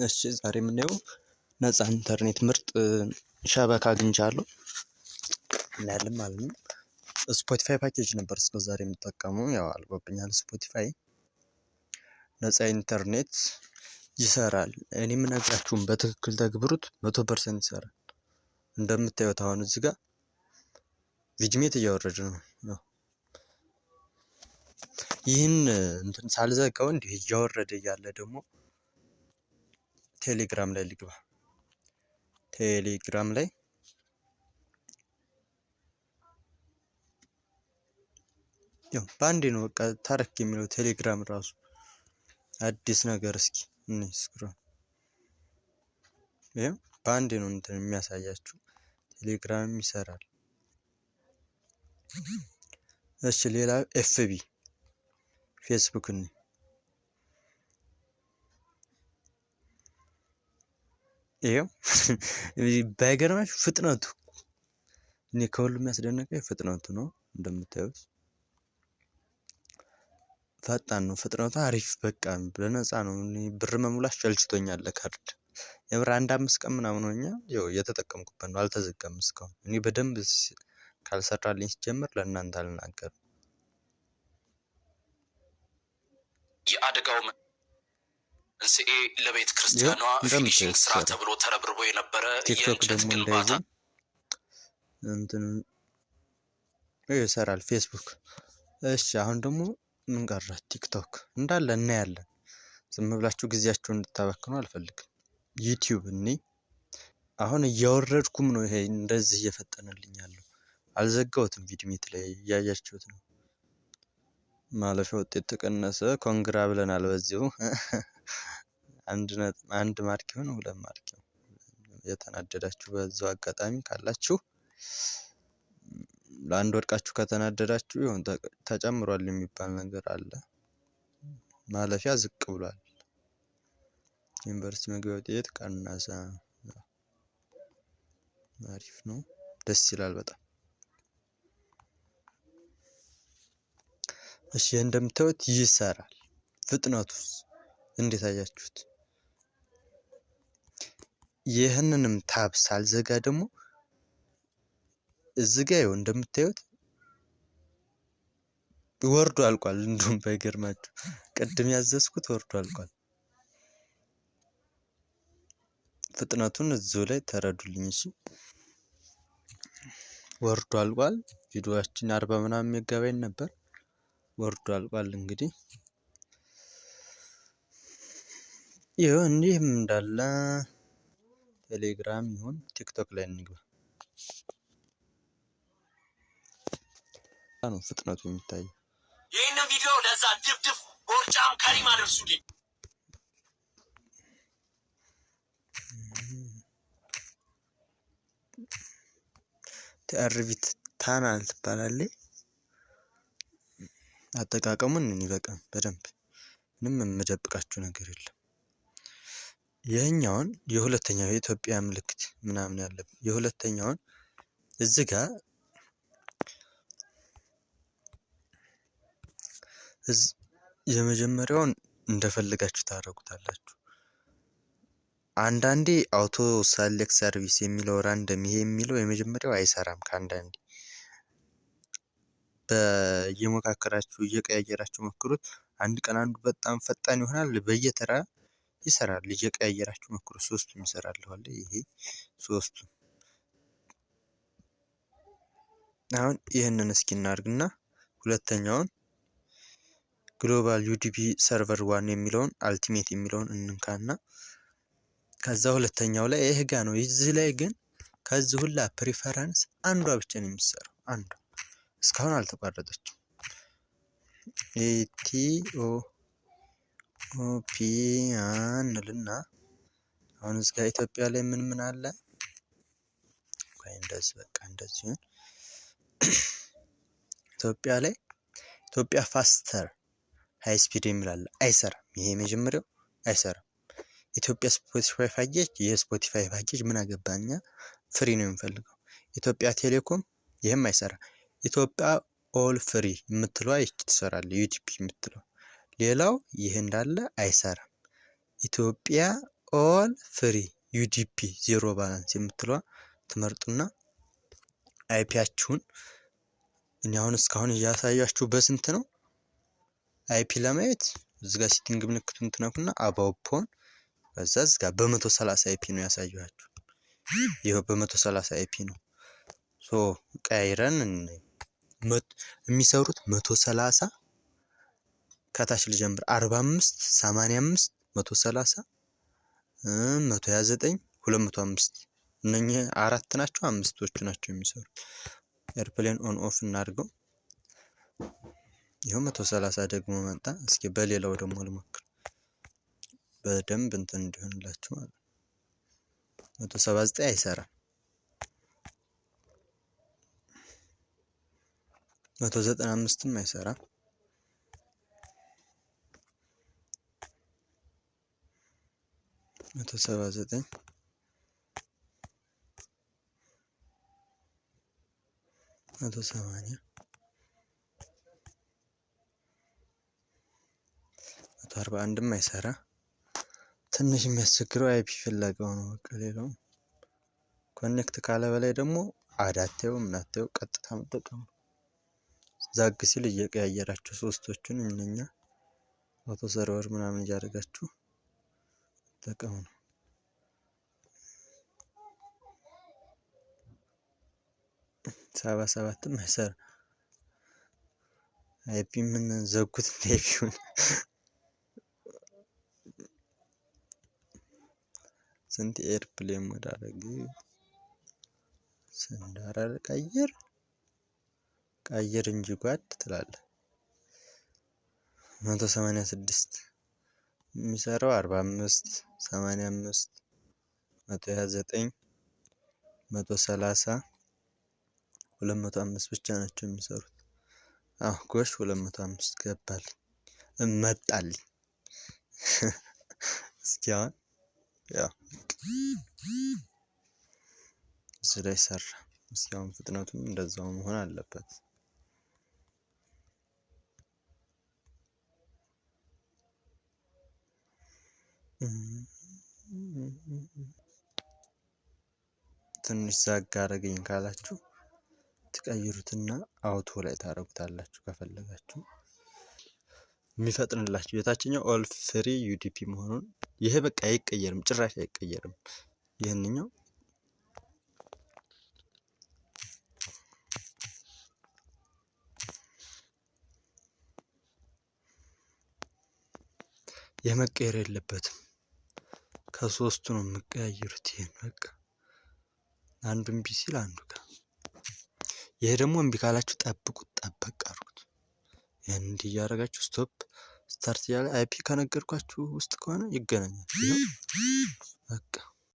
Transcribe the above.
እሺ ዛሬ የምናየው ነፃ ኢንተርኔት ምርጥ ሸበካ አግኝቻለሁ እናያለን ማለት ነው። ስፖቲፋይ ፓኬጅ ነበር እስከ ዛሬ የምጠቀመው ያው አልቆብኛል። ስፖቲፋይ ነፃ ኢንተርኔት ይሰራል። እኔ የምነግራችሁን በትክክል ተግብሩት 100% ይሰራል። እንደምታዩት አሁን እዚህ ጋር ቪድሜት እያወረደ ነው። ይህን እንትን ሳልዘጋው እንዲህ እያወረደ እያለ ደግሞ ቴሌግራም ላይ ልግባ። ቴሌግራም ላይ ያው ባንዴ ነው በቃ ታረክ የሚለው ቴሌግራም ራሱ አዲስ ነገር እስኪ እንስክሮል ይሄ ባንዴ ነው እንትን የሚያሳያችሁ ቴሌግራም ይሰራል። እሺ ሌላ ኤፍቢ ፌስቡክ ነው። ይሄው ባይገርማችሁ ፍጥነቱ እኔ ከሁሉም ያስደነቀኝ ፍጥነቱ ነው። እንደምታዩት ፈጣን ነው ፍጥነቱ አሪፍ በቃ በነፃ ነው። እኔ ብር መሙላት ጨልጭቶኛል ለካርድ የብር 1-5 ቀን ምናምን ሆኛል። ያው እየተጠቀምኩበት ነው አልተዘጋም እስካሁን። እኔ በደንብ ካልሰራልኝ ሲጀምር ለእናንተ አልናገርም። የአደጋው መንስኤ ለቤተ ክርስቲያኗ ፊኒሺንግ ስራ ተብሎ ተረብርቦ የነበረ የእንጨት ግንባታ እንትን ይሰራል ፌስቡክ። እሺ አሁን ደግሞ ምን ቀረ? ቲክቶክ እንዳለ እናያለን። ዝም ብላችሁ ጊዜያችሁን እንድታባክኑ አልፈልግም። ዩቲዩብ እኔ አሁን እያወረድኩም ነው። ይሄ እንደዚህ እየፈጠነልኝ ያለው አልዘጋሁትም። ቪድሜት ላይ እያያችሁት ነው። ማለፊያ ውጤት ተቀነሰ። ኮንግራ ብለናል። በዚሁ አንድ ማርክ ይሁን 2 ማርክ የተናደዳችሁ በዛው አጋጣሚ ካላችሁ ለአንድ ወድቃችሁ ከተናደዳችሁ ይሁን ተጨምሯል የሚባል ነገር አለ። ማለፊያ ዝቅ ብሏል። ዩኒቨርሲቲ መግቢያ ውጤት ቀነሰ። አሪፍ ነው፣ ደስ ይላል በጣም። እሺ እንደምታዩት ይሰራል። ፍጥነቱስ እንዴት አያችሁት? ይህንንም ታብ ሳልዘጋ ደግሞ እዚህ ጋር ይኸው እንደምታዩት ወርዶ አልቋል። እንደውም ባይገርማችሁ ቅድም ያዘዝኩት ወርዶ አልቋል። ፍጥነቱን እዚሁ ላይ ተረዱልኝ እሺ። ወርዶ አልቋል። ቪዲዮአችን 40 ምናምን ሜጋባይት ነበር ወርዶ አልቋል። እንግዲህ ይሄው እንዲህም እንዳለ ቴሌግራም ይሁን ቲክቶክ ላይ እንግባ ነው ፍጥነቱ የሚታየው። ይሄን ቪዲዮ ለዛ ድፍድፍ ጎርጫም ከሪም አድርሱልኝ። ቲአርቪት ታናል ትባላለች። አጠቃቀሙን ይበቃል በደንብ ምንም የምደብቃችሁ ነገር የለም። ይሄኛውን የሁለተኛው የኢትዮጵያ ምልክት ምናምን ያለበት የሁለተኛውን እዚህ ጋር የመጀመሪያውን እንደፈለጋችሁ ታረጉታላችሁ። አንዳንዴ አውቶ ሰሌክት ሰርቪስ የሚለው ራንደም ይሄ የሚለው የመጀመሪያው አይሰራም። ከአንዳንዴ በየሞካከራችሁ እየቀያየራችሁ ሞክሩት። አንድ ቀን አንዱ በጣም ፈጣን ይሆናል፣ በየተራ ይሰራል። እየቀያየራችሁ ሞክሩት። ሶስቱም ይሰራል። ይሄ ሶስቱም አሁን ይሄንን እስኪ እናድርግና ሁለተኛውን ግሎባል ዩዲፒ ሰርቨር 1 የሚለውን አልቲሜት የሚለውን እንንካና ከዛ ሁለተኛው ላይ ይሄ ጋር ነው። እዚህ ላይ ግን ከዚህ ሁላ ፕሪፈረንስ አንዷ ብቻ ነው የሚሰራው። አንዷ እስካሁን አልተቋረጠችም። ኢትዮፒያን ልና አሁን እዚህ ጋር ኢትዮጵያ ላይ ምን አለ? ቆይ እንደዚህ በቃ እንደዚህ ኢትዮጵያ ላይ ኢትዮጵያ ፋስተር ሃይ ስፒድ የሚላል አይሰራም። ይሄ መጀመሪያው አይሰራም። ኢትዮጵያ ስፖቲፋይ ፓኬጅ የስፖቲፋይ ፓኬጅ ምን አገባኛ? ፍሪ ነው የምፈልገው። ኢትዮጵያ ቴሌኮም ይሄም አይሰራ። ኢትዮጵያ ኦል ፍሪ የምትለው አይች ትሰራለች ዩቲፒ የምትለው። ሌላው ይሄ እንዳለ አይሰራም። ኢትዮጵያ ኦል ፍሪ ዩዲፒ 0 ባላንስ የምትለዋ ትመርጡና አይፒያችሁን እኔ አሁን እስካሁን እያሳያችሁ በስንት ነው አይፒ ለማየት እዚህ ጋር ሴቲንግ ምልክቱን ትነኩና አባውፖን ከዛ እዚህ ጋር በ130 አይፒ ነው ያሳያችሁ። ይሄው በ130 አይፒ ነው። ሶ ቀይረን የሚሰሩት 130 ከታች ልጀምር 45 85 130 129 205 እነኚህ አራት ናቸው። አምስቶቹ ናቸው የሚሰሩት። ኤርፕሌን ኦን ኦፍ እናድርገው። ይሄው 130 ደግሞ መጣ። እስኪ በሌላው ደግሞ ልሞክር በደንብ እንትን እንዲሆንላችሁ ማለት 179 አይሰራም። 195ም አይሰራም። 179 180 141ም አይሰራ። ትንሽ የሚያስቸግረው አይፒ ፍለጋው ነው። በቃ ሌላው ኮኔክት ካለ በላይ ደግሞ አዳቴው ምናቴው ቀጥታ መጠቀም ዛግ ሲል እየቀያየራችሁ ሶስቶቹን እነኛ አውቶ ሰርቨር ምናምን እያደረጋችሁ ተጠቀሙ ነው። ሰባ ሰባትም አይሰራ። አይፒ ምን ዘጉት አይፒውን ስንት ኤርፕሌን ሞድ አደረግ ስንዳራር ቀይር እንጂ ጓድ ትላለህ። 186 የሚሰራው 45 85 129 130 205 ብቻ ናቸው የሚሰሩት። ጎሽ 205 ገባል መጣል። እስኪ አሁን ያው ስለዚህ ሰራ። እስኪ አሁን ፍጥነቱም እንደዛው መሆን አለበት። ትንሽ ዛጋ አረገኝ ካላችሁ ትቀይሩትና አውቶ ላይ ታረጉታላችሁ። ከፈለጋችሁ የሚፈጥንላችሁ የታችኛው ኦል ፍሪ ዩዲፒ መሆኑን ይሄ በቃ አይቀየርም፣ ጭራሽ አይቀየርም። ይሄንኛው የመቀየር የለበትም። ከሶስቱ ነው የምቀያየሩት። ይሄን በቃ አንዱ እምቢ ሲል አንዱ ጋር ይሄ ደግሞ እምቢ ካላችሁ ጠብቁት፣ ጠበቅ አድርጉት። ያን እንዲህ እያደረጋችሁ ስቶፕ ስታርት ያለ አይፒ ከነገርኳችሁ ውስጥ ከሆነ ይገናኛል። በቃ